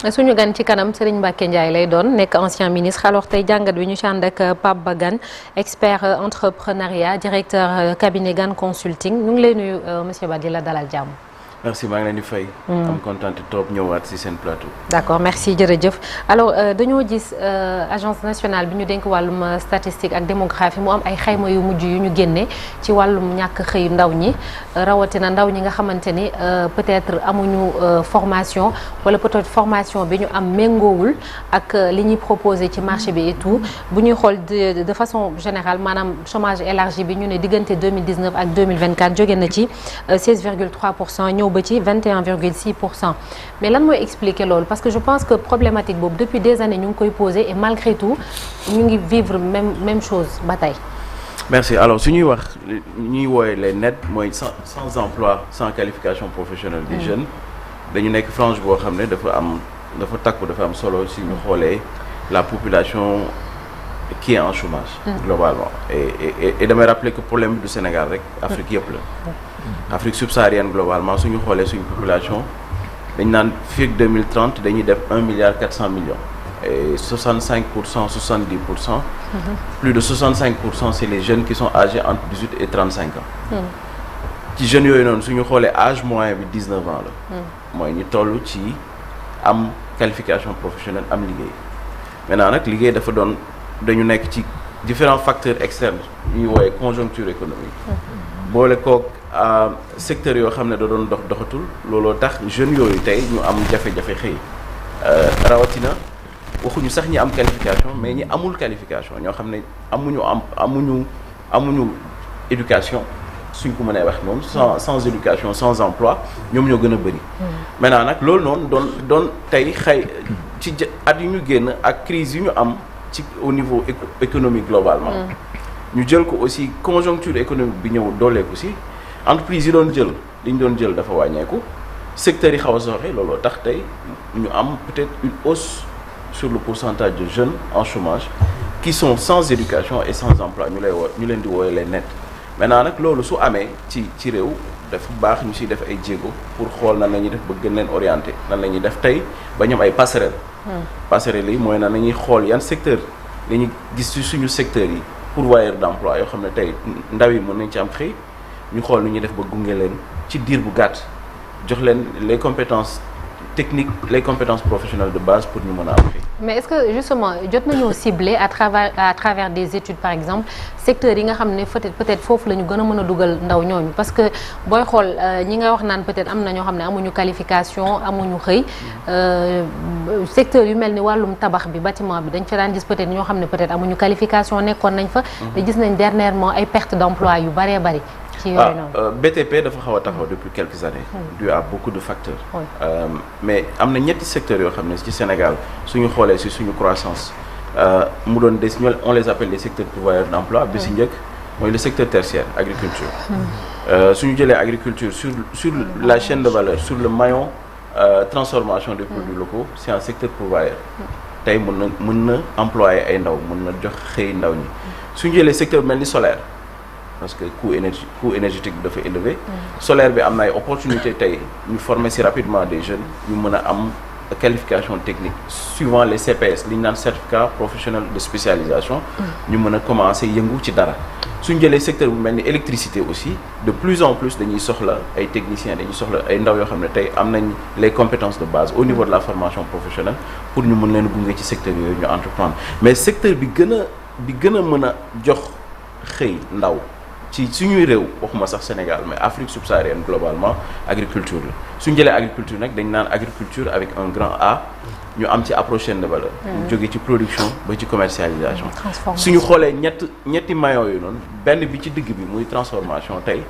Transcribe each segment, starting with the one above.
suñu gan ci kanam Serigne Mbacké Ndiaye lay doon nekk ancien ministre alors tey jàngat bi ñu ci ànd ak Pape Bagane expert entrepreneuriat directeur cabinet Gane Consulting ñu ngi lay nuyu monsieur Ba di la dalal jàmm. merci maa ngi leen di fay. am kontaan trop ñëwaat ci seen plateau. d'accord merci jërëjëf alors dañoo gis agence nationale bi ñu dénk wàllum statistique ak démographie mu am ay xayma yu mujj yu ñu génne ci wàllum ñàkk xëy ndaw ñi rawatina ndaw ñi nga xamante ni peut-être amuñu formation wala peut-être formation bi ñu am méngoowul ak li ñuy proposé ci marché bi et tout bu ñuy xool de façon générale maanaam chômage élargi bi ñu ne diggante 2019 ak 2024 jóge na ci 16,3% ñëw ba ci 21,6% mais lan mooy expliquer loolu parce que je pense que problématique boobu depuis des années ñu ngi koy poser et malgré tout ñu ngi vivre même chose ba tey. merci alors su ñuy wax ñuy wooye les net mooy sans emploi sans qualification professionnelle des jeunes dañu nekk frange boo xam ne dafa am solo si ñu xoolee la population qui est en chômage globalement et damay rappeler que problème bi du Sénégal rek Afrique yëpp la Afrique subsaharienne globalement suñu xoolee suñu population dañ naan fii ak 2030 dañuy def 1,4 milliard et 65% plus de 65% c'est les jeunes qui sont âgés entre 18 et 35 ans ci jeunes yooyu noonu suñu xoolee âge moyen bi 19 ans la mooy ñu toll ci am qualification professionnelle am liggéey maintenant nag liggéey dañu nekk ci différents facteurs externes ñuy woowe conjoncture économique boole koog secteur yoo xam ne da doon doxatul looloo tax jeunes yooyu tey ñu am jafe-jafe xëy rawatina waxuñu sax ñi am qualification mais ñi amul qualification ñoo xam ne amuñu éducation suñ ko mënee wax noonu sans éducation sans emploi ñoom ñoo gën a bëri maintenant nag loolu noonu doon tey ci at yu ñu génn ak crise yu ñu am ci au niveau économique globalement ñu jël ko aussi conjoncture économique bi ñëw dooleeku si entreprise yi li ñu doon jël dafa wàññeeku secteurs yi xaw a sooxe looloo tax tey ñu am peut-être une hausse sur le pourcentage de jeunes en chômage qui sont sans éducation et sans emploi ñu leen di wooye les net maintenant nag loolu su amee ci réew dafa baax ñu siy def ay jéego pour xool nan la ñuy def ba gën leen orienté nan la ñuy def tey ba ñoom ay passerelles yi mooy nan la ñuy xool yan secteur la ñuy gis ci suñu secteurs yi pourvoyeur d'emploi yoo xam ne tey ndaw yi mën nañ ci am xëy ñu xool nu ñuy def ba gunge leen ci diir bu gàtt jox leen les compétences techniques les compétences professionnelles de base pour ñu mën a am xëy. mais est-ce que justement jot nañoo cibler à travers des études par exemple secteurs yi nga xam ne peut-être foofu la ñu gën a mën a dugal ndaw ñooñu parce que booy xool ñi nga wax naan peut-être am na ñoo xam ne amuñu qualification amuñu xëy secteur yu mel ni wàllum tabax bi bâtiment bi dañ fa daan gis peut-être ñoo xam ne peut-être amuñu qualification nekkoon nañ fa. te gis nañ dernièrement ay perte d'emploi yu bëree bëri. ci yooyu noonu BTP dafa xaw a taxaw depuis quelques années. dû à beaucoup de facteurs. mais am na ñetti secteurs yoo xam ne ci Sénégal suñu xoolee ci suñu croissance mu doon on les appelle les secteurs pourvoyeurs d'emploi bi ci njëkk mooy le secteur tertiaire agriculture. suñu jëlee agriculture sur la chaîne de valeur sur le maillon transformation des produits locaux c'est un secteur pourvoyeur. tey mën na employer ay ndaw mën na jox xëy ndaw ñi suñu jëlee secteur mel ni solaire. parce que coût énergétique bi dafa élevé solaire bi am na ay opportunité tey ñu former si rapidement des jeunes ñu mën a am qualification technique suivant les CPS li ñu naan certificat professionnel de spécialisation ñu mën a commencer yëngu ci dara suñ jëlee secteur bu mel ni électricité aussi de plus en plus dañuy soxla ay techniciens dañuy soxla ay ndaw yoo xam ne tey am nañ les compétences de base au niveau de la formation professionnelle pour ñu mën leen gunge ci secteur yooyu ñu entreprendre mais secteur bi gën a mën a jox xëy ndaw ci suñuy réew waxuma sax Sénégal mais Afrique subsaharienne globalement agriculture la suñu jëlee agriculture nag dañ naan agriculture avec un grand A ñu am ci approche chaîne de valeur ñu jóge ci production ba ci commercialisation suñu xoolee ñetti maillons yu noonu benn bi ci digg bi muy transformation tey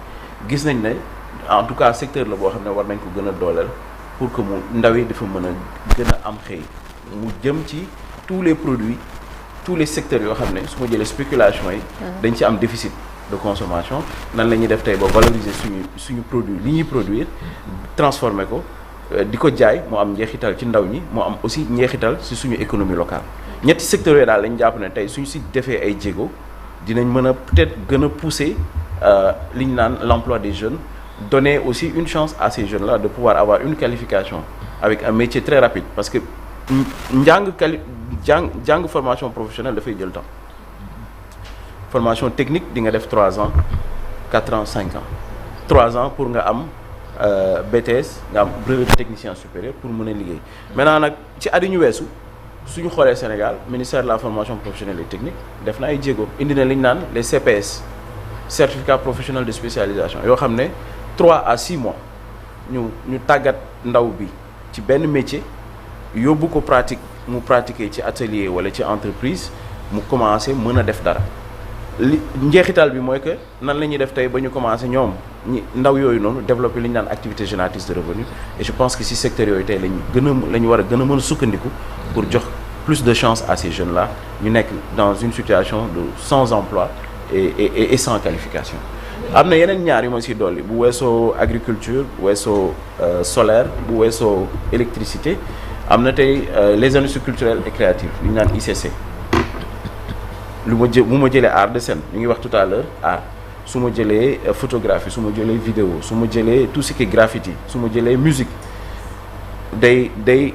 gis nañ ne en tout cas secteur la boo xam ne war nañ ko gën a dooleel pour que mu ndaw yi dafa mën a gën a am xëy mu jëm ci tous les produits tous les secteurs yoo xam ne su ma jëlee spéculation yi dañ ci am déficit de consommation nan la ñuy def tey ba valoriser suñu produit li ñuy produire transformer ko di ko jaay moo am njeexital ci ndaw ñi moo am aussi njeexital ci suñu économie locale ñetti secteurs yooyu daal lañ jàpp ne tey suñu si defee ay jéego dinañ mën a peut-être gën a pousser li ñu naan l'emploi des jeunes donner aussi une chance à ces jeunes-là de pouvoir avoir une qualification avec un métier très rapide parce que jàng formation professionnelle dafay jël temps formation technique di nga def 3 ans 4 ans 5 ans 3 ans pour nga am BTS nga am brevet de technicien supérieur pour mën a liggéey maintenant nag ci at yi ñu weesu suñu xoolee Sénégal ministère de la formation professionnelle et technique def na ay jéego indi na li ñu naan les CPS certificat professionnel de spécialisation yoo xam ne 3 à 6 mois ñu tàggat ndaw bi ci benn métier yóbbu ko mu pratiquer ci atelier wala ci entreprise mu commencer mën a def dara li njeexital bi mooy que nan la ñuy def tey ba ñu commencer ñoom ndaw yooyu noonu développer li ñu naan activité génératrice de revenus et je pense que si secteur yooyu tey la ñu war a gën a mën a sukkandiku pour jox plus de chance à ces jeunes là ñu nekk dans une situation de sans emploi et sans qualification. am na yeneen ñaar yu ma si dolli bu weesoo agriculture bu weesoo solaire bu weesoo électricité am na tey les industries culturelles et créatives li ñu naan ICC bu ma jëlee art de scène ñu ngi wax tout à l'heure art su ma jëlee photographie su ma jëlee vidéo su ma jëlee tout ce qui est graffiti su ma jëlee musique day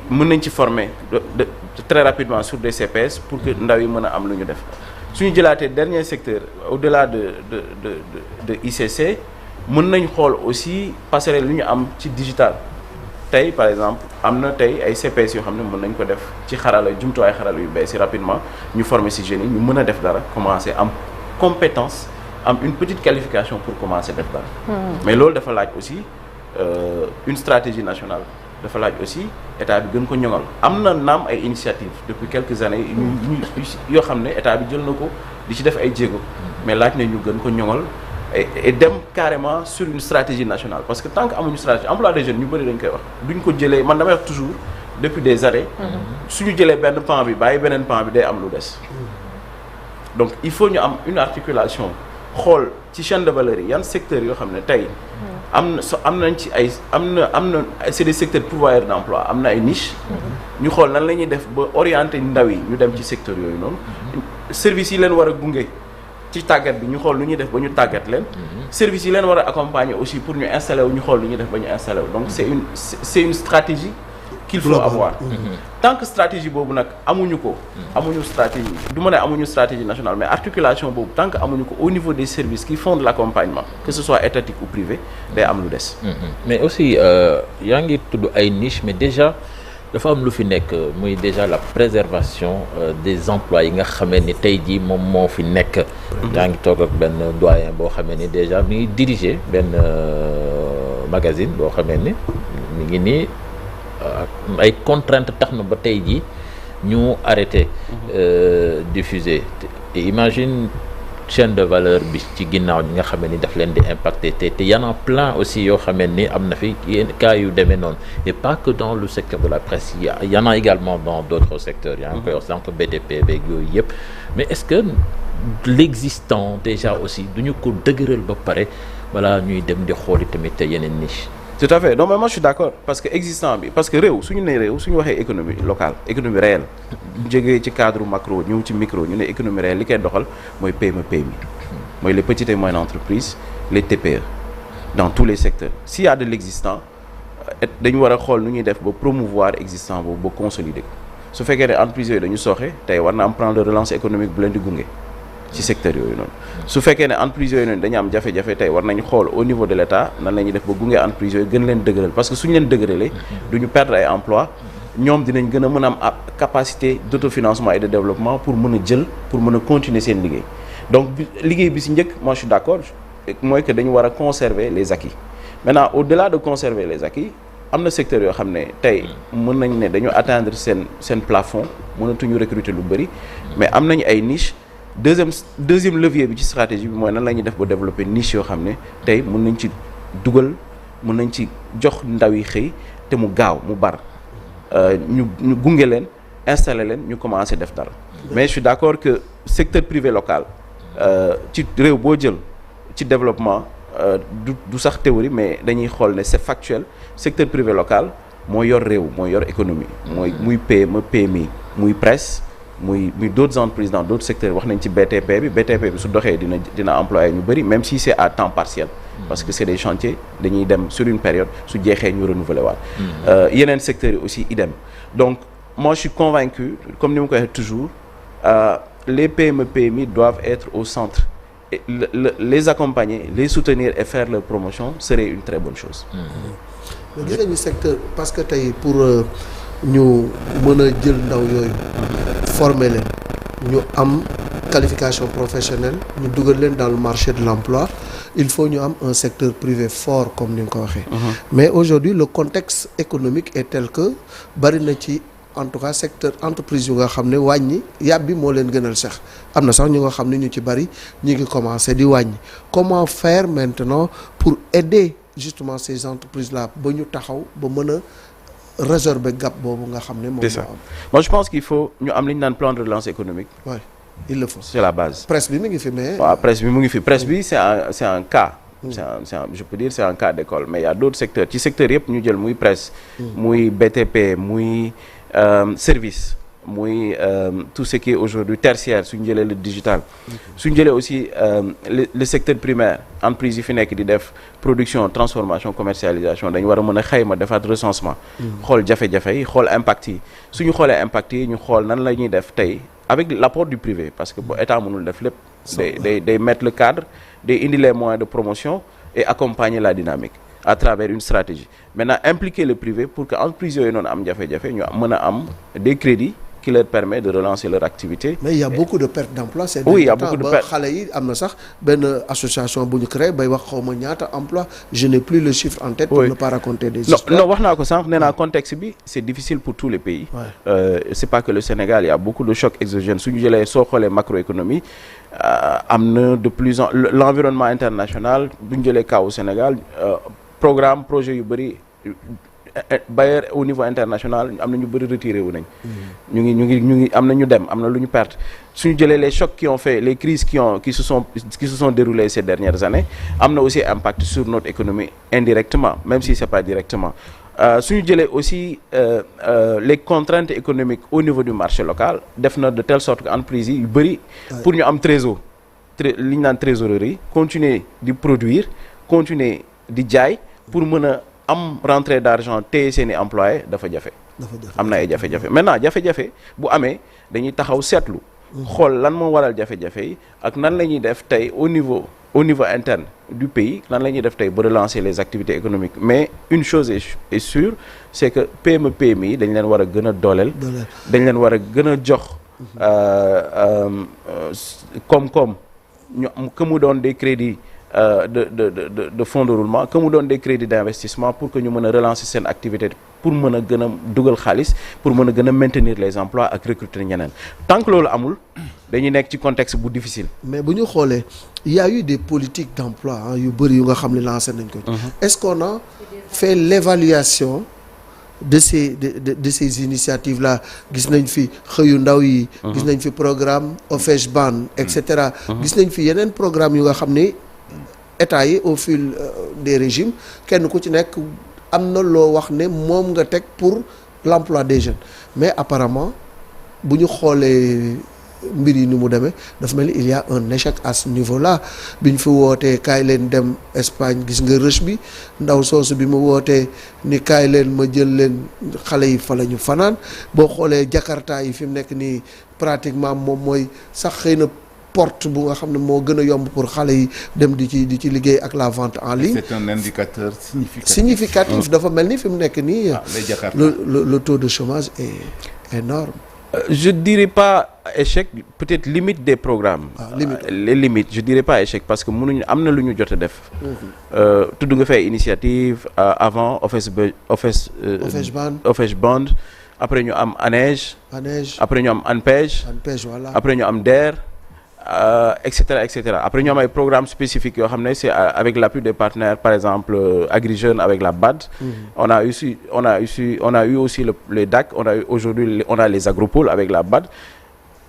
mën nañ ci former très rapidement sur des CPS pour que ndaw yi mën a am lu ñu def suñu jëlaatee dernier secteur au-delà de ICC mën nañ xool aussi passerelle lu ñu am ci digital tey par exemple am na tey ay CPS yoo xam ne mën nañ ko def ci xarala jumtuwaay xarala yu bees yi rapidement ñu former ci jeunes yi ñu mën a def dara commencer am compétence am une petite qualification pour commencer def dara mais loolu dafa laaj aussi une stratégie nationale dafa laaj aussi état bi gën ko ñoŋal am na naam ay initiatives depuis quelques années yoo xam ne état bi jël na ko di ci def ay jéego mais laaj na ñu gën ko ñoŋal et dem carrément sur une stratégie nationale parce que tant que amuñu stratégie emploi des jeunes ñu bëri dañ koy wax duñ ko jëlee man damay wax toujours depuis des années suñu jëlee benn pan bi bàyyi beneen pan bi day am lu des donc il faut ñu am une articulation xool ci chaîne de valeur yi yan secteurs yoo xam ne tey am nañ ci ay am na c'est des secteurs pourvoyeurs d'emploi am na ay niches ñu xool nan la ñuy def ba orienter ndaw yi ñu dem ci secteurs yooyu noonu services yi leen war a gunge ci tàggat bi ñu xool lu ñuy def ba ñu tàggat leen services yi leen war a accompagner aussi pour ñu installer wu ñu xool lu ñuy def ba ñu installer wu donc c'est une stratégie qu'il faut avoir tant que stratégie boobu nag amuñu ko amuñu stratégie du ma ne amuñu stratégie nationale mais articulation boobu tant que amuñu ko au niveau des services qui font de l'accompagnement que ce soit étatique ou privé day am lu des mais aussi yaa ngi tudd ay niche mais déjà dafa am lu fi nekk muy déjà la préservation des emplois yi nga xamee ni tey jii moom moo fi nekk yaa ngi toog ak benn doyen boo xamee ni déjà mi ngi diriger benn magazine boo xamee ni mi ngi nii ay contraintes tax na ba tey jii ñu arrêté diffuser te imagine chaîne de valeur bi ci ginnaaw ñi nga xamee ni daf leen di impacter te y en a plein aussi yoo xamee ni am na fi yenn cas yu demee noonu et pas que dans le secteur de la presse y en a également dans d'autres secteurs yaa ngi koy wax sànq BTP beeg yooyu yëpp mais est-ce que l'existant déjà aussi duñu ko dëgëral ba pare voilà ñuy dem di xooli tamit yeneen niche tout à fait non mais moi je suis d'accord parce que existant bi parce que réew suñu nee réew suñu waxee économie locale économie réelle jógee ci cadre macro ñëw ci micro ñu ne économie réelle li koy doxal mooy PME PMI mooy les petites et moyennes entreprises les TPE dans tous les secteurs s'il y a de l'existant dañu war a xool nu ñuy def ba promouvoir existant boobu ba consolider ko su fekkee ne entreprises yooyu dañu sooxe tey war na am plan de relance économique bu leen di gunge ci secteur yooyu noonu su fekkee ne entreprise yooyu noonu dañu am jafe-jafe tey war nañu xool au niveau de l'État nan la ñuy def ba gunge entreprise yooyu gën leen dëgëral parce que suñu leen dëgëralee duñu perdre ay emploi ñoom dinañ gën a mën a am capacité d'autofinancement et de développement pour mën a jël pour mën a continuer seen liggéey donc liggéey bi ci njëkk moi je suis d'accord mooy que dañu war a conserver les acquis maintenant au-delà de conserver les acquis am na secteur yoo xam ne tey mën nañ ne dañu atteindre seen plafond mënatuñu recruter lu bëri mais am nañu ay niche deuxième levier bi ci stratégie bi mooy nan la ñuy def ba développer niche yoo xam ne tey mën nañ ci dugal mën nañ ci jox ndaw yi xëy te mu gaaw mu bar ñu gunge leen installer leen ñu commencer def dara mais je suis d'accord que secteur privé local ci réew boo jël ci développement du sax théorie mais dañuy xool ne c'est factuel secteur privé local moo yor réew moo yor économie mooy muy PME PMI muy presse muy d'autres entreprises dans d'autres secteurs wax nañ ci BTP bi su doxee dina employer ñu bëri même si c'est à temps partiel parce que c'est des chantiers dañuy dem sur une période su jeexee ñu renouveler waat yeneen secteurs yi aussi idem donc moi je suis convaincu, comme ni ma ko waxee toujours, les PME PMI doivent être au centre. Et les accompagner, les soutenir et faire leur promotion serait une très bonne chose. mais gis nañu secteur parce que tey pour ñu mën a jël ndaw yooyu former leen ñu am qualification professionnelle ñu dugal leen dans le marché de l'emploi il faut ñu am un secteur privé fort comme ni nga ko waxee. mais aujourd'hui le contexte économique est tel que bari na ci en tout cas secteur entreprise yu nga xam ne wàññi yàb bi moo leen gënal sax am na sax ñu nga xam ne ñu ci bari ñu ngi commencer di wàññi comment faire maintenant pour aider justement ces entreprises là ba ñu taxaw ba mën a résorber gap boobu nga xam ne moom moo am. Moi je pense qu'il faut ñu am li ñu naan plan de relance économique. Ouais, il le faut. C'est la base. Presse bi mi ngi fi mais. waaw presse bi mu ngi fi presse bi c'est un cas. Je peux dire c'est un cas d'école mais il y a d'autres secteurs ci secteur yëpp ñu jël muy presse. muy BTP muy service. muy tout ce qui est aujourd'hui tertiaire suñu jëlee le digital suñu jëlee aussi le secteur primaire entreprise yi fi nekk di def production transformation commercialisation dañu war a mën a xayma defaat recensement xool jafe-jafe yi xool impact yi suñu xoolee impact yi ñu xool nan la ñuy def tey avec l'apport du privé parce que bu état mënul def lépp day mettre le cadre day indi les moyens de promotion et accompagner la dynamique à travers une stratégie maintenant impliquer le privé pour que entreprise yooyu noonu am jafe-jafe ñu mën a am des crédits qui leur permet de relancer leur activité. Mais il y a beaucoup de pertes d'emploi. Oui, il y a beaucoup de pertes. xale yi am na sax benn association bu ñu créé bay wax xaw ma ñaata emploi je n'ai plus le chiffre en tête. Pour ne pas raconter des histoires. Non wax naa ko sànq nee naa contexte bi c'est difficile pour tous les pays. C'est pas que le Sénégal il y a beaucoup de chocs exogènes suñu jëlee soo xoolee macroéconomie am na de plus en l'environnement international bu ñu jëlee cas au Sénégal programme projet yu bëri. Bailleurs au niveau international am na ñu bëri retiré wu nañ. ñu ngi am na ñu dem am na lu ñu perte suñu jëlee les chocs qui ont fait les crises qui se sont déroulées ces dernières années am na aussi impact sur notre économie indirectement même si c'est pas directement suñu jëlee aussi les contraintes économiques au niveau du marché local def na de telle sorte que entreprises yi yu bëri pour ñu am trésor li ñu naan trésorerie continuer di produire continuer di jaay pour mën a am rentrée d'argent téye seeni employés dafa jafe. am na ay jafe-jafe maintenant jafe-jafe bu amee dañuy taxaw seetlu. xool lan moo waral jafe-jafe yi ak nan la ñuy def tey au niveau interne du pays nan la ñuy def tey ba relancer les activités économiques mais une chose est sûre c'est que PME PMI yi dañ leen war a gën a dooleel. dañ leen war a gën a jox koom-koom ñu am que mu doon des crédits. De fonds de roulement que mu doon des crédits d'investissement pour que ñu mën a relancer seen activité pour mën a gën a dugal xaalis pour mën a gën a maintenir les emplois ak recruter ñeneen tant que loolu amul dañuy nekk ci contexte bu difficile. mais bu ñu xoolee il y a eu des politiques d'emploi yu bëri yu nga xam ne lancé nañ ko. Est-ce qu'on a fait l'évaluation de ces initiatives là gis nañ fi xëyu ndaw yi. gis nañ fi programme OFEJBAN et cetera. gis nañ fi yeneen programme yu nga xam ne. État yi au fil des régimes kenn ku ci nekk am na loo wax ne moom nga teg pour l'emploi des jeunes mais apparemment bu ñu xoolee mbir yi ni mu demee dafa mel ni il y a un échec à ce niveau-là bi ñu fi wootee kaay leen dem Espagne gis nga rush bi ndaw soosu bi mu wootee ni kaay leen ma jël leen xale yi fa la ñu fanaan boo xoolee Jakarta yi fi mu nekk nii pratiquement moom mooy sax xëy na porte bu nga xam ne moo gën a yomb pour xale yi dem di ci liggéey ak la vente en ligne. C'est un indicateur significatif dafa mel ni fi mu nekk nii. le taux de chômage est énorme. Je dirais pas échec peut-être limite des programmes. Les limites je dirais pas échec parce que mënuñu am na lu ñu jot a def. tudd nga fay initiative avant OFEJBAN après ñu am ANEJ. après ñu am ANPEJ. voilà après ñu am DER. Et cetera après ñu am ay programmes spécifiques yoo xam ne c'est avec l'appui des partenaires par exemple Agri Jeunes avec la BAD. On a eu aussi les DAC aujourd'hui on a les agropoles avec la BAD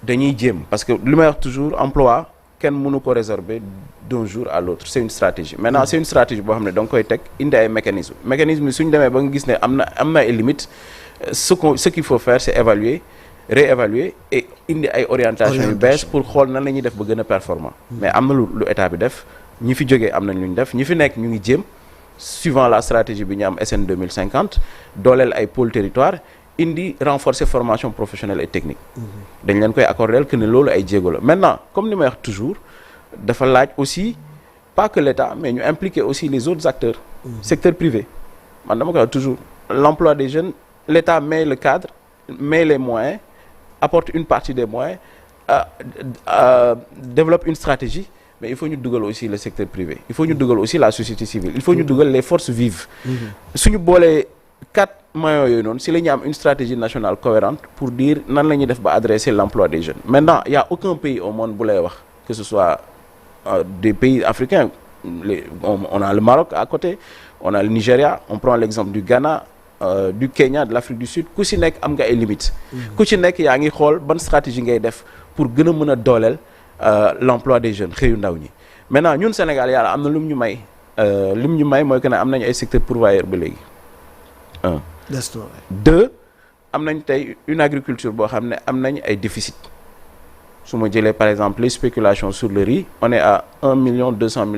dañuy jéem parce que li may wax toujours emploi kenn mënu ko résorber d'un jour à l'autre c'est une stratégie maintenant c'est une stratégie boo xam ne da nga koy teg indi ay mécanismes yi suñu demee ba nga gis ne am na ay limites ce qu'il faut faire c'est réévaluer et indi ay orientation yu bees pour xool nan la ñuy def ba gën a performant mais am na lu état bi def ñi fi jógee am nañ lu ñu def ñi fi nekk ñu ngi jéem suivant la stratégie bi ñu am SN 2050 dooleel ay pôle territoire indi renforcer formation professionnelle et technique. dañ leen koy accorder que ne loolu ay jéego la maintenant comme ni may wax toujours dafa laaj aussi pas que l'État mais ñu impliquer aussi les autres acteurs. secteur privé man dama koy wax toujours l'emploi des jeunes l'État met le cadre met les moyens apporte une partie des moyens développe une stratégie. mais il faut ñu dugal aussi le secteur privé il faut ñu dugal aussi la société civile il faut ñu dugal les forces vives. suñu boolee 4 maillons yooyu noonu si la ñu am une stratégie nationale cohérente pour dire nan la ñuy def ba adresser l'emploi des jeunes. maintenant il y a aucun pays au monde bu lay wax que ce soit des pays africains on a le Maroc à côté on a le Nigeria on prend l'exemple du Ghana du Kenya de l'Afrique du Sud ku si nekk am nga ay limites. ku ci nekk yaa ngi xool ban stratégie ngay def pour gën a mën a dooleel. L'emploi des jeunes xëyu ndaw ñi maintenant ñun Sénégal yàlla am na lu mu ñu may mooy que ne am nañu ay secteurs pourvoyeurs ba léegi 1. 2 am nañ tey une agriculture boo xam ne am nañ ay déficit su ma jëlee par exemple les spéculations sur le riz on est à 1,2 million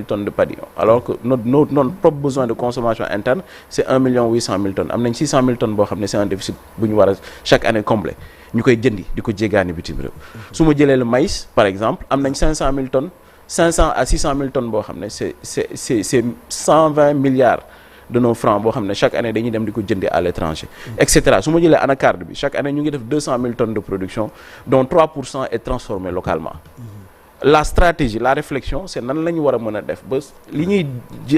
tonnes de padi alors que notre propre besoin de consommation interne c'est 1,8 million tonnes am nañ 600 000 tonnes boo xam ne c'est un déficit bu ñu war a chaque année combler ñu koy jëndi di ko jéggaani bitim réew su ma jëlee le maïs par exemple am nañ 500 000 tonnes 500 à 600 000 tonnes boo xam ne c'est 120 milliards de nos francs boo xam ne chaque année dañuy dem di ko jëndi à l'étranger et cetera su ma jëlee anacarde bi chaque année ñu ngi def 200 000 tonnes de production dont 3% est transformé localement la stratégie la réflexion c'est nan la ñu war a mën a def ba li ñuy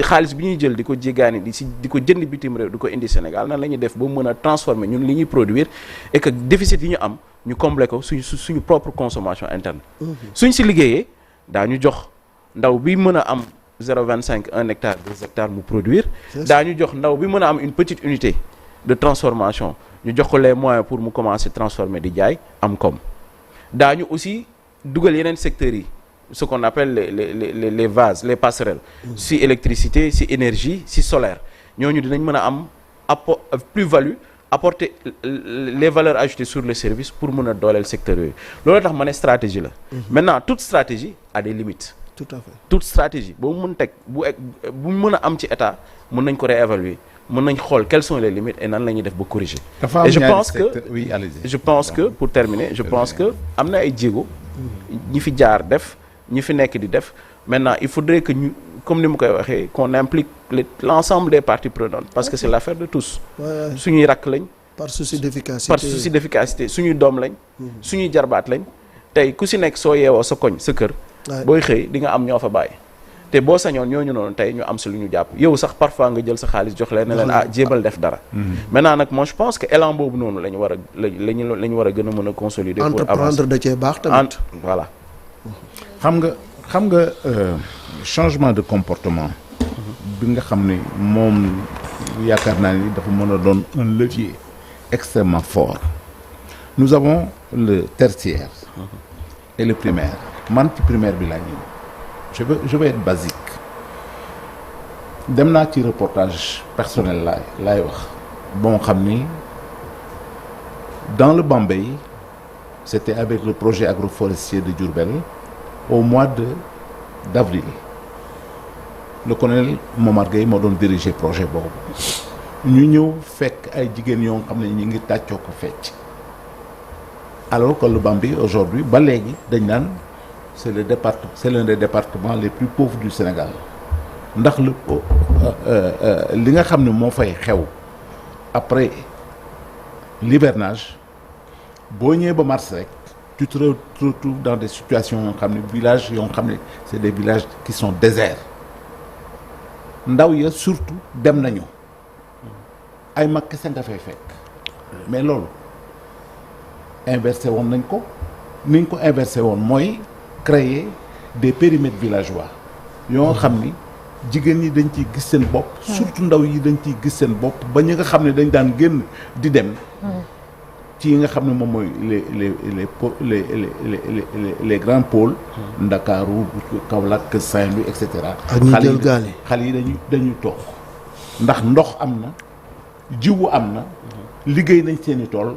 xaalis bi ñuy jël di ko jéggaani di ko jënd bitim réew di ko indi Sénégal nan la ñuy def ba mën a transformer ñun li ñuy produire et que déficit yi ñu am ñu combler ko suñu propre consommation interne suñ si liggéeyee daañu jox ndaw bi mën a am 0,25 1 hectare 2 hectares mu produire daañu jox ndaw bi mën a am une petite unité de transformation ñu jox ko les moyens pour mu commencer transformer di jaay am koom daañu aussi dugal yeneen secteurs yi ce qu'on appelle les vases les passerelles si électricité si énergie si solaire ñooñu dinañ mën a am plus-value apporter les valeurs ajoutées sur le service pour mën a dooleel secteur yooyu loolu tax ma ne stratégie la maintenant toute stratégie a des limites tout à fait toute stratégie boobu mën teg bu mën a am ci état mën nañ ko réévaluer mën nañ xool quelles sont les limites et nan la ñuy def ba corriger et je pense que pour terminer je pense que am na ay jéego ñi fi jaar def ñi fi nekk di def maintenant il faudrait que ñu comme ni mu koy waxee qu'on implique l'ensemble des parties prenantes parce que c'est l'affaire de tous suñuy rakk lañ par souci d'efficacité suñuy doom lañ suñuy jarbaat lañ tey ku si nekk soo yeewoo sa koñ sa kër booy xëy di nga am ñoo fa bàyyi te boo sañoon ñooñu noonu tey ñu am si lu ñu jàpp yow sax parfois nga jël sa xaalis jox leen ne leen jéemal def dara maintenant nag moi je pense que élan boobu noonu la ñu war a la ñu war a gën a mën a consolider pour avancer entreprendre da cee baax tamit voilà xam nga changement de comportement bi nga xam ne moom yaakaar naa ni dafa mën a doon un levier extrêmement fort nous avons le tertiaire et le primaire man ci primaire bi laa ñëw je vais être basique dem naa ci reportage personnel laay wax bon xam ni dans le Bambey c'était avec le projet agroforestier de Diourbel au mois d'avril le colonel Momar Gueye moo doon diriger projet boobu ñu ñëw fekk ay jigéen yoo xam ne ñu ngi tàccoo ko fecc alors que le Bambey aujourd'hui ba léegi dañ naan c'est l'un des départements les plus pauvres du Sénégal ndax li nga xam ne moo fay xew après l'hivernage boo ñëwee ba mars rek tu te retrouves dans des situations yoo xam ne villages yoo xam ne c'est des villages qui sont déserts ndaw ya surtout dem nañu ay mag kese nga fay fekk mais loolu inversé woon nañ ko niñ ko inversé woon mooy créer des périmètres villageois yoo xam ni jigéen ñi dañ ciy gis seen bopp surtout ndaw yi dañ ciy gis seen bopp ba ñi nga xam ne dañ daan génn di dem ci yi nga xam ne moom mooy les grands pôles Ndakaaru Kaolack Saint-Louis et cetera xale yi dañuy toog ndax ndox am na jiwu am na liggéey nañ seeni tool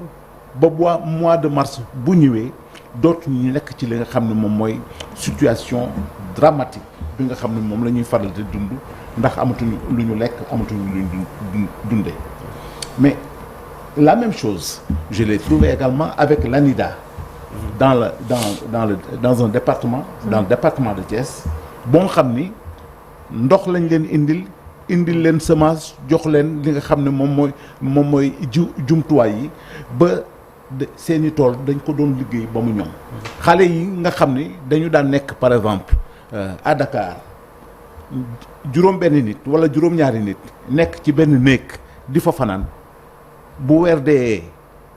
ba mois de mars bu ñëwee dootuñu nekk ci li nga xam ne moom mooy situation dramatique bi nga xam ne moom la ñuy faral di dund ndax amatuñu lu ñu lekk amatuñu lu ñu dundee mais La même chose je l'ai trouvé également avec l'ANIDA dans un département dans le département de Thiès boo xam ni ndox lañ leen indil leen semence jox leen li nga xam ne moom mooy jumtuwaay yi ba seeni tool dañ ko doon liggéey ba mu ñoom xale yi nga xam ni dañu daan nekk par exemple à Dakar juróom benn nit wala juróom-ñaari nit nekk ci benn néeg di fa fanaan bu weer dee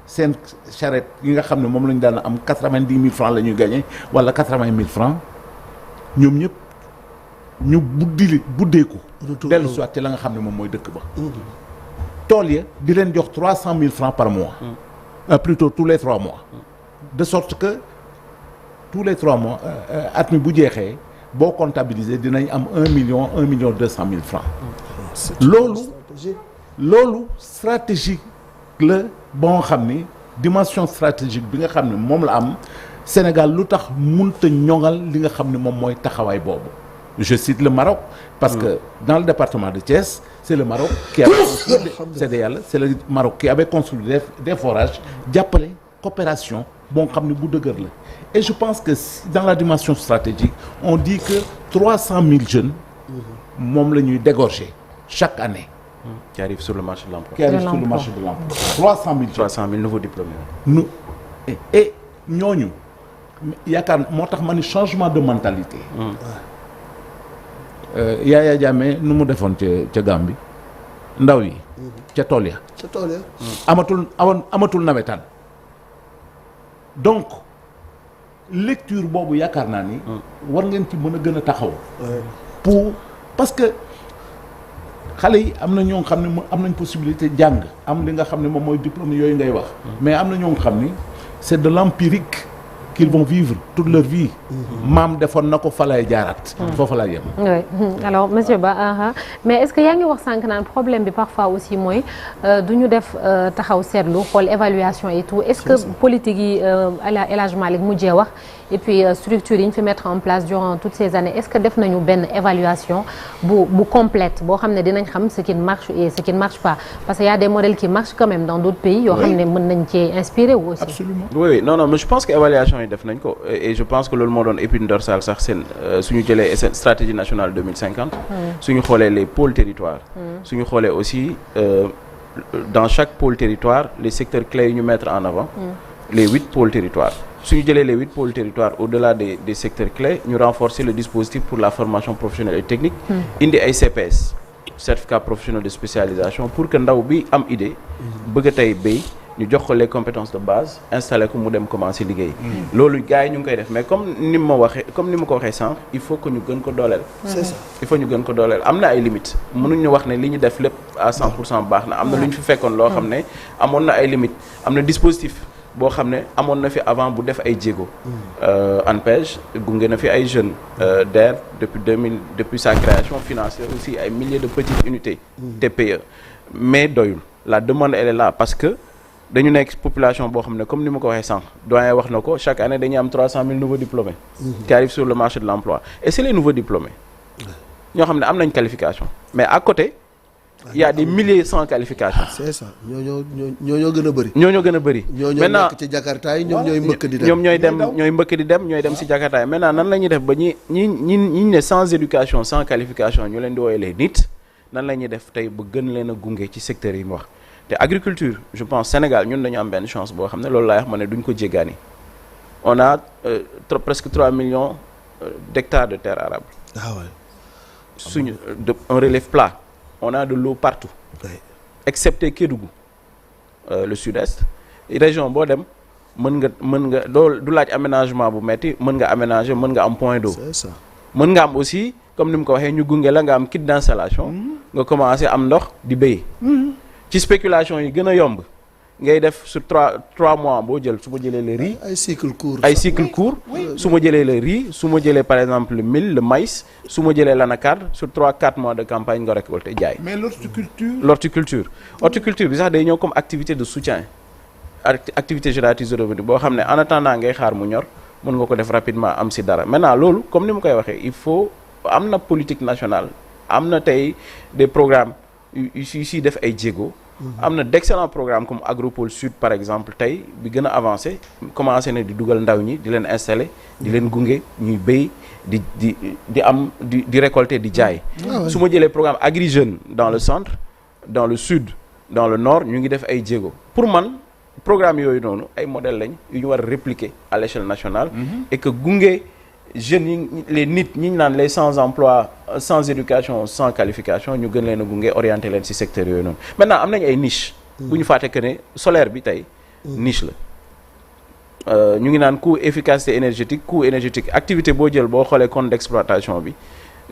seen charrette yi nga xam ne moom la ñu daan am 90 000 francs la ñuy gagné wala 80 000 francs ñoom ñëpp ñu buddeeku dellu soit ci la nga xam ne moom mooy dëkk ba tool ya di leen jox 300 000 francs par mois plutôt tous les 3 mois de sorte que tous les 3 mois at mi bu jeexee boo comptabiliser dinañ am 1 million 200 000 francs loolu stratégique la boo xam ni dimension stratégique bi nga xam ne moom la am Sénégal lu tax munta ñoŋal li nga xam ne moom mooy taxawaay boobu je cite le Maroc parce que dans le département de Thiès c'est le Maroc qui avait c'est le Maroc qui avait construit des forages jàppale coopération boo xam ne bu dëgër la et je pense que dans la dimension stratégique on dit que 300 000 jeunes moom la ñuy dégorger chaque année qui arrivent sur le marché de l'emploi. 300 000 nouveaux diplômés. Et ñooñu yaakaar moo tax ma ni changement de mentalité. Yaya Jammeh nu mu defoon ca Gambie ndaw yi. ca tool ya. amatul nawetaan. donc lecture boobu yaakaar naa ni. war ngeen ci mën a gën a taxaw. parce que. xale yi am na ñoo xam ne am nañ possibilité jàng am li nga xam ne moom mooy diplôme yooyu ngay wax mais am na ñoo xam ni c'est de l'empirique qu'ils vont vivre toute leur vie maam defoon na ko fa lay jaaraat foofa lay yem oui alors monsieur Ba mais est-ce que yaa ngi wax sànq naan problème bi parfois aussi mooy du ñu def taxaw seetlu xool évaluation et tout est-ce que politique yi El Hadj Malick mujjee wax et puis structure yi ñu fi mettre en place durant toutes ces années est-ce que def nañu benn évaluation bu complète boo xam ne dinañ xam ce qui marche et ce qui ne marche pas parce que y a des modèles qui marchent quand même dans d'autres pays yoo xam ne mën nañ cee inspiré wu aussi. Absolument. oui non mais je pense que évaluation yi def nañ ko et je pense que loolu moo doon épine dorsale sax seen suñu jëlee stratégie nationale 2050. suñu xoolee les pôles territoires. suñu xoolee aussi dans chaque pôle territoire les secteurs clés yi ñu mettre en avant. les 8 pôles territoires. suñu jëlee les 8 pôles territoires au-delà des secteurs clés ñu renforcer le dispositif pour la formation professionnelle et technique indi ay CPS certificat professionnel de spécialisation pour que ndaw bi am idée bëgg a tey béy ñu jox ko les compétences de base installé ko mu dem commencer liggéey loolu gars yi ñu ngi koy def mais comme ni ma ko waxee sànq il faut que ñu gën ko dooleel c'est ça il faut ñu gën ko dooleel am na ay limites mënuñu wax ne li ñu def lépp à 100% baax na am na lu ñu fi fekkoon loo xam ne amoon na ay limites am na dispositif boo xam ne amoon na fi avant bu def ay jéego ANPEJ gunge na fi ay jeunes DER depuis sa création financé aussi ay milliers de petites unités TPE mais doyul la demande elle est là parce que dañu nekk population boo xam ne comme ni ma ko waxee sànq doyen wax na ko chaque année dañuy am 300 000 nouveaux diplômés qui arrivent sur le marché de l'emploi et c'est les nouveaux diplômés ñoo xam ne am nañ qualification mais à côté il y a des milliers sans qualification. c'est ça ñoo gën a bëri. ñoo gën a bëri. maintenant nekk ci Jakarta yi ñoom ñooy mbëkk di dem. ñooy dem ci Jakarta yi maintenant nan la ñuy def ba ñi ne sans éducation sans qualification ñu leen di woowee les NEET nan la ñuy def tey ba gën leen a gunge ci secteur yi mu wax te agriculture je pense Sénégal ñun dañu am benn chance boo xam ne loolu laay wax ma ne duñ ko jéggaani on a presque 3 millions d'hectares de terres arables. ah ouais. suñu un relève plat. On a de l'eau partout, excepté Kédougou, le sud-est. Région boo dem mën nga du laaj aménagement bu metti mën nga aménager mën nga am point d'eau. C'est ça. mën nga am aussi comme ni mu ko waxee ñu gunge la nga am kit d'installation. nga commencer am ndox di béy. ci spéculation yi gën a yomb ngay def sur 3 mois boo jël su ma jëlee le riz. ay cycle court. su ma jëlee le riz su ma jëlee par exemple le mil le maïs su ma jëlee l'anacarde sur 3-4 mois de campagne nga récolté jaay. mais l'horticulture bi sax day ñëw comme activité de soutien activité génératrice de revenu boo xam ne en attendant ngay xaar mu ñor mën nga ko def rapidement am si dara maintenant loolu comme ni ma koy waxee il faut am na politique nationale am na tey des programmes yu si def ay jéego. am na d'excellents programmes comme Agropole Sud par exemple tey bi gën a avancé commencé na di dugal ndaw ñi di leen installer di leen gunge ñuy béy di récolter di jaay. su ma jëlee programme Agri Jeunes dans le centre dans le sud dans le nord ñu ngi def ay jéego pour man programme yooyu noonu ay modèles lañ yu ñu war a répliquer à l'échelle nationale. Et que gunge jeunes yi les nit ñi ñu naan les sans emploi sans éducation sans qualification ñu gën leen a gunge orienter leen ci secteur yooyu noonu maintenant am nañu ay niche bu ñu fàtte que ne solaire bi tey niche la ñu ngi naan coût efficacité énergétique activité boo jël boo xoolee compte d'exploitation bi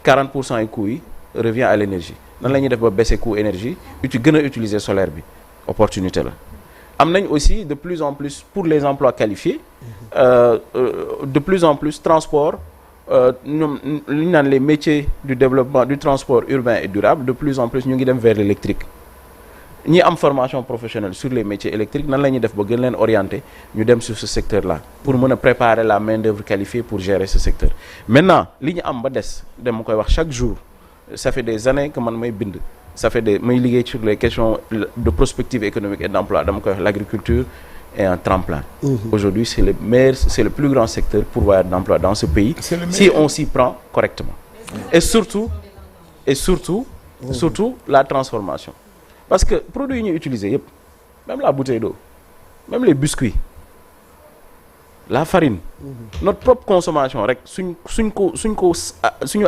40% yi coût yi revient à l'énergie nan la ñuy def ba baisser coût énergie gën a utiliser solaire bi opportunité la am nañ aussi de plus en plus pour les emplois qualifiés de plus en plus transport ñoom li ñu naan les métiers du développement du transport urbain et durable de plus en plus ñu ngi dem vers l'électrique ñi am formation professionnelle sur les métiers électriques nan la ñuy def ba gën leen orienter ñu dem sur ce secteur là pour mën a préparer la main-d'œuvre qualifiée pour gérer ce secteur maintenant li ñu am ba des dama koy wax chaque jour ça fait des années que man may bind ça fait may liggéey sur les questions de prospective économique et d'emploi dama koy wax l'agriculture est un tremplin. Aujourd'hui c'est le plus grand secteur pourvoyeur d'emploi dans ce pays si on s'y prend correctement et surtout la transformation parce que produits yi ñuy utiliser yëpp même la bouteille d'eau même les biscuits la farine notre propre consommation rek suñu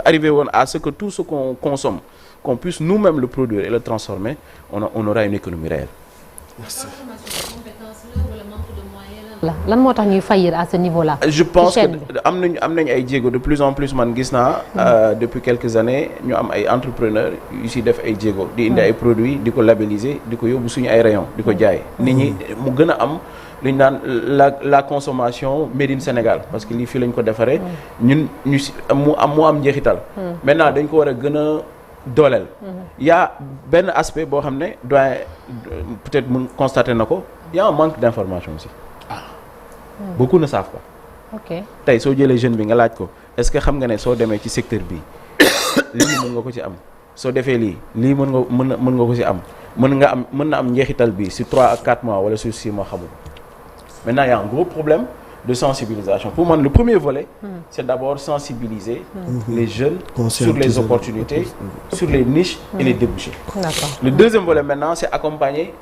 arrivé woon à ce que tout ce qu'on consomme qu'on puisse nous-mêmes le produire et le transformer on aura une économie réelle. Merci. lan moo tax ñuy faillir à ce niveau-là. je pense que am nañu ay jéego de plus en plus man gis naa depuis quelques années ñu am ay entrepreneurs yu si def ay jéego di indi ay produits di ko labelliser di ko yóbbu suñu ay rayons di ko jaay nit ñi mu gën a am lu ñu naan la consommation made in Sénégal parce que lii fii lañ ko defaree ñun ñu si mu am njeexital. maintenant dañ ko war a gën a dooleel. y a benn aspect boo xam ne doyen peut-être mun constater na ko y a un manque d'information aussi. Beaucoup ne savent pas. ok tey soo jëlee jeune bi nga laaj ko est-ce que xam nga ne soo demee ci secteur bi lii mën nga ko ci am soo defee lii mën nga ko ci am mën na am njeexital bi ci 3 à 4 mois wala sur 6 mois xamul. Maintenant il y a un gros problème de sensibilisation pour moi le premier volet c'est d'abord sensibiliser les jeunes sur les opportunités sur les niches et les débouchés. D'accord. Le deuxième volet maintenant c'est accompagner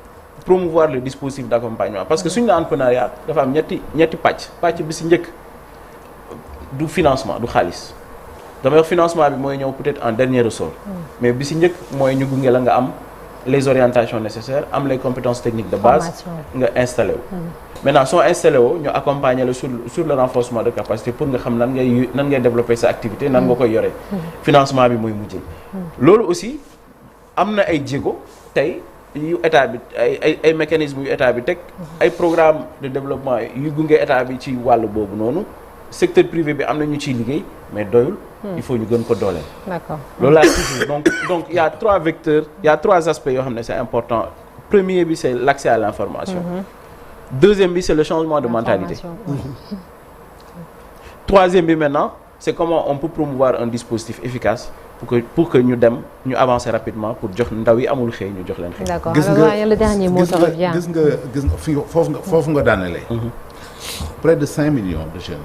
promouvoir le dispositif d'accompagnement parce que suñu entrepreneuriat dafa am ñetti pàcc bi ci njëkk du financement du xaalis damay wax financement bi mooy ñëw peut-être en dernier ressort mais bi ci njëkk mooy ñu gunge la nga am les orientations nécessaires am les compétences techniques de base nga installé wu maintenant soo installé woo ñu accompagner la sur le renforcement de capacité pour nga xam nan ngay développer sa activité nan nga koy yoree financement bi mooy mujjee loolu aussi am na ay jéego tey yu état bi ay mécanismes yu état bi teg ay programme de développement yu gunge état bi ci wàllu boobu noonu secteur privé bi am na ñu ciy liggéey mais doyul il faut ñu gën ko dooleel. D'accord. Loolu laa toujours donc il y a 3 vecteurs il y a 3 aspects yoo xam ne c'est important premier bi c'est l'accès à l'information. Deuxième bi c'est le changement de mentalité. Troisième bi maintenant c'est comment on peut promouvoir un dispositif efficace pour que ñu avancer rapidement pour jox ndaw yi amul xëy ñu jox leen xëy. D'accord. Alors le dernier mot ça revient. gis nga foofu nga daanelee. Près de 5 millions de jeunes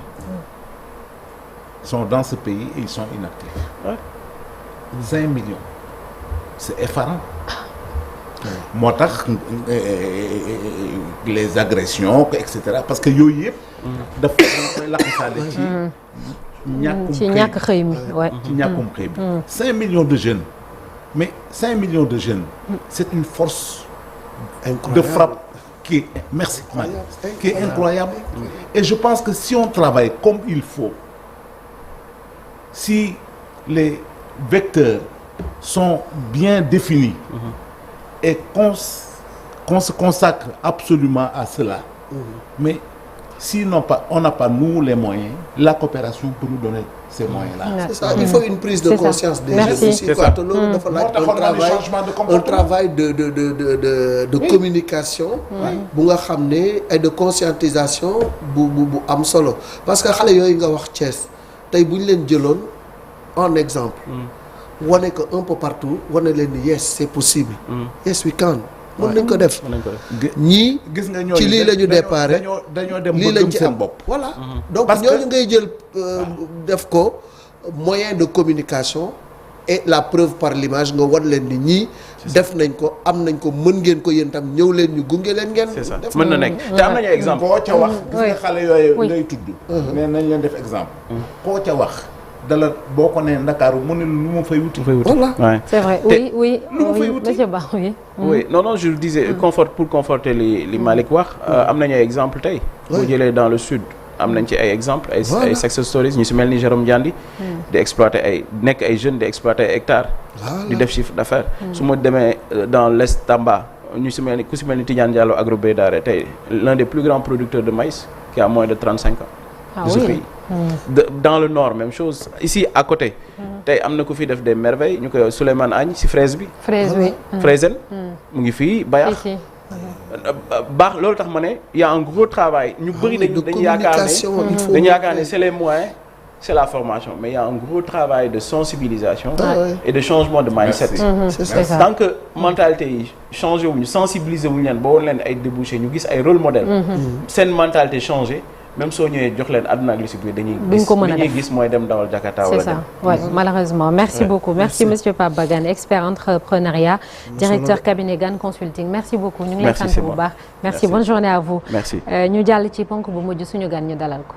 sont dans ce pays et ils sont inactifs. Ouais. 5 millions. C'est effarant. Moo tax les agressions et cetera parce que yooyu yëpp. dafa koy laxasaale ci ñàkk xëy mi ci ñàkkum xëy bi 5 millions de jeunes mais 5 millions de jeunes c'est une force de frappe qui est qui est incroyable et je pense que si on travaille comme il faut si les vecteurs sont bien définis et qu'on se consacre absolument à cela mais sinon on n'a pas nous les moyens la coopération pour nous donner ces moyens-là. C'est ça, il faut une prise de conscience des jeunes aussi quoi te loolu dafa laaj un travail de communication bu nga xam ne et de conscientisation bu am solo parce que xale yooyu nga wax Thiès tey bu ñu leen jëloon en exemple wane que un peu partout wane leen ni yes c'est possible yes we can mën nañ ko def. ñii gis nga ñooñu ci lii la ñu déparé dañoo dem lii ba lañ gëm ci seen am bopp. voilà donc Parce que- ñooñu ngay jël def ko moyen de communication et la preuve par l'image nga wan leen ni ñii def nañ ko am nañ ko mën ngeen ko yéen tam ñëw leen ñu gunge leen ngeen. c'est ça def mën na nekk te am nañu exemple. koo ca wax gis nga xale yooyu Oui. ngay tudd. ne nañ leen def exemple. koo ca wax dala boo ko nee Ndakaaru mu ne lu ma fay wuti. voilà. Ouais. c'est vrai Te- oui oui lu ma fay oui wuti. monsieur Ba oui. Oui non je le disais pour conforter li Malick wax am nañu ay exemple tey. boo Oui. jëlee dans le sud am nañ ci ay exemple ay Voilà. ay success stories ñu si mel ni Jérôme Diandi. di exploiter ay nekk ay jeunes di exploiter ay hectares. Voilà. di def chiffre d'affaires. su ma demee dans l'est Tamba ñu si mel ni ku si mel ni Tidiane Diallo Agro Bédare tey l'un des plus grands producteurs de maïs qui a moins de 35 ans. Ah de ce oui. pays. Dans le nord même chose ici à côté. tey am na ku fi def des merveilles ñu koy Souleymane Agne si fraise bi. fraise oui. Fraisen mu ngi fii Bayax. Ici. baax loolu tax ma ne y a un gros travail ñu bëri de dañu yaakaar communication, il faut- ne dañu yaakaar ne c'est les moyens c'est la formation mais il y a un gros travail de sensibilisation Ouais. et de changement de mindset. c'est ça. C'est ça. tant que mentalité yi changé wuñu sensibiliser wuñu leen ba woon leen ay débouchés ñu gis ay rôle modèle seen mentalité changé même soo ñëwee jox leen àdduna ak li si biir dañuy Duñ ko mën a li ñuy def. gis mooy dem dawal Jakarta C'est wala ça, dem ouais, malheureusement. Merci beaucoup. Merci monsieur Pape Bagane, expert entrepreneuriat, directeur cabinet Gan Consulting. Merci beaucoup. ñu ngi lay Merci, sant c'est bu moi. baax. Merci, Merci. bonne journée à vous. Merci. ñu jàll ci ponk bu mujj suñu gan ñu dalal ko.